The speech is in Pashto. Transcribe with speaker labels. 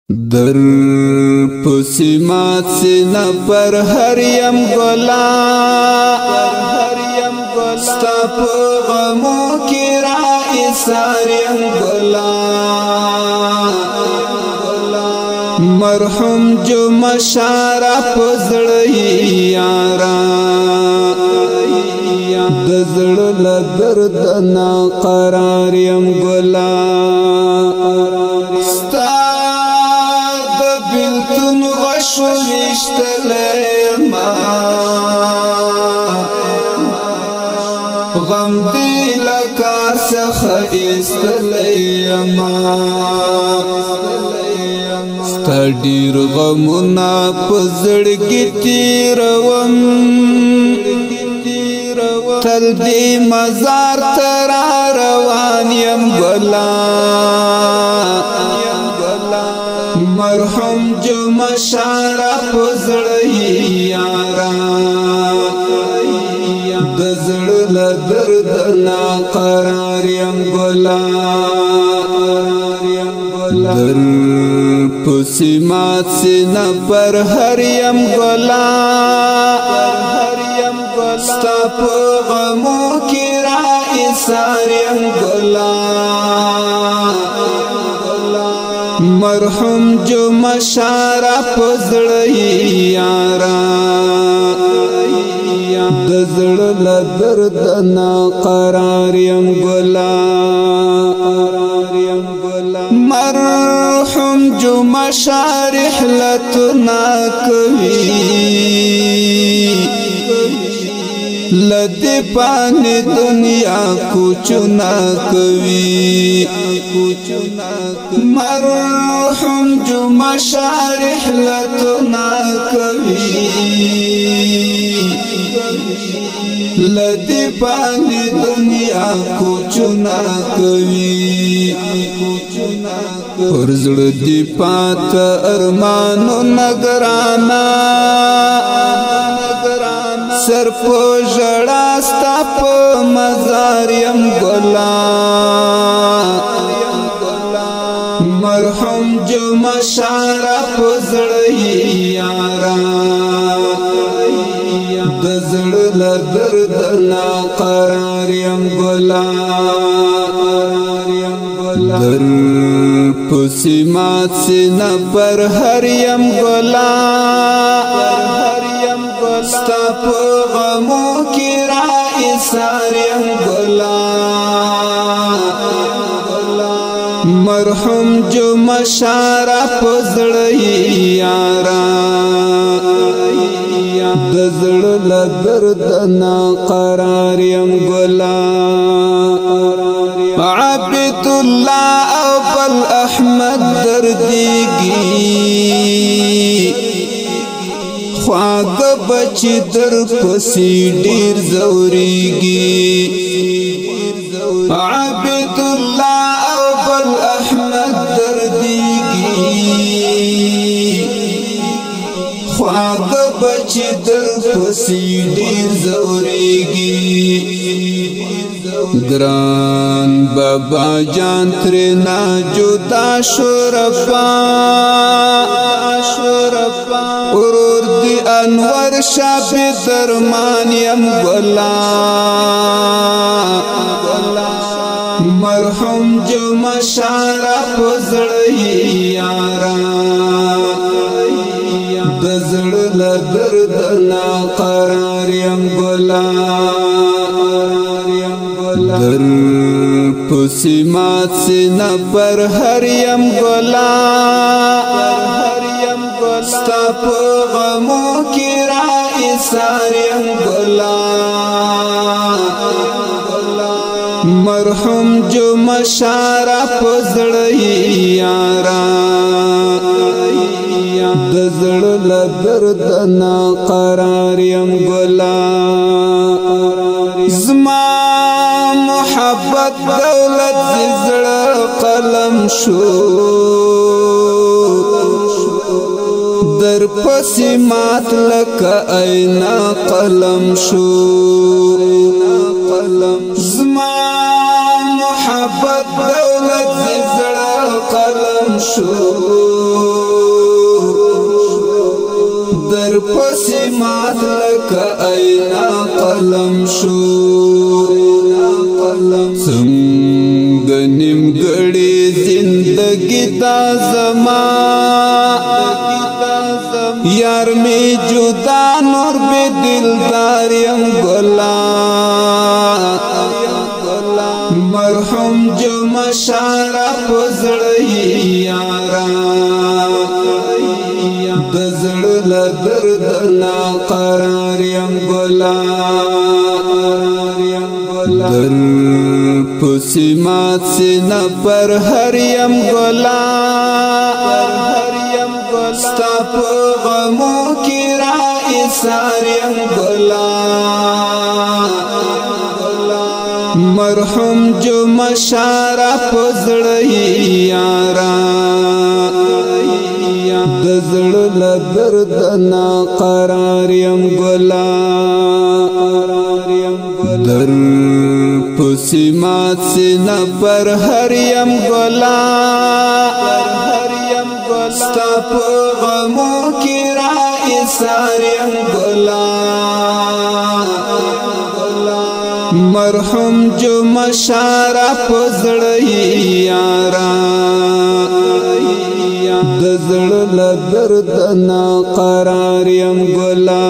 Speaker 1: در پسیمات سینا پر هریم گلا ستا پا غمو کی رائی ساریم گلا مرحوم جو مشارا پزڑی یارا دزڑ لدردنا قراریم گلا بلتون غشو وشتلیما غم دی لکا سخ استلیما ستا دیر غمونا پزڑگی تیروم تل دی مزار ترا روانیم گلا مرحوم جو مشارا پزڑی یارا دزڑ لدردنا قراریم گلا در پسیمات سینا پر ہریم گلا ستا پا غمو کی رائی ساریم گلا مرحوم جو مشارا پزڑی یارا دزڑ لدردنا قراریم گلا مرحوم جو مشارح لتنا کوي لدی پانی دنیا کچنا کوي مرحوم جو مشارح لتنا کوي لدی پانی دنیا کچنا کوي پرزړ دی پات ارمانو نگرانا سر پو جڑا ستا پا مزاریم گلا مرحوم جو مشارا پزڑی یارا دزڑ لدردنا قراریم گلا در پسیمات سینا پر ہریم گلا ستا پا غمو کی رائی ساریم گلا مرحوم جو مشارا پزڑی یارا دزڑ لدردنا قراریم گلا عبد اللہ او بل احمد دردیگی خواگ بچی در پسی دیر زوریگی عبد اللہ او بل احمد دردیگی خواگ بچی در پسی دیر زوریگی گران بابا جان ترنا جدا شرفا ورور دی انور شاب درمانیم گلا مرحوم جو مشارا پزڑی یارا دزڑ لدردنا قراریم گلا در پسیمات سینا پر ہریم گلا ستا پا غمو کی رائی ساریم گلا مرحوم جو مشارا پزڑی یارا دزڑ لدردنا قراریم گلا زما محبت دولت زړه قلم شو در پسی مات لکا اینا قلم شو زما محبت دولت زړه قلم شو در پسی مات لکا اینا قلم شو سنگ نیمگڑی زندگی تا زمان یار می جدا نور بی دلداریم گلا مرحوم جو مشارا پزڑی یارا دزڑ لدردنا قراریم گلا در پسیمات سینا پر ہریم گلا ستا پا غمو کی رائی ساریم گلا مرحوم جو مشارا پزڑی یارا دزڑ لدردنا قراریم گلا در پسیمات سینا پر ہریم گلا ستا پا غمو کی رائی ساریم گلا مرحوم جو مشارا پزڑی یارا دزڑ لدردنا قراریم گلا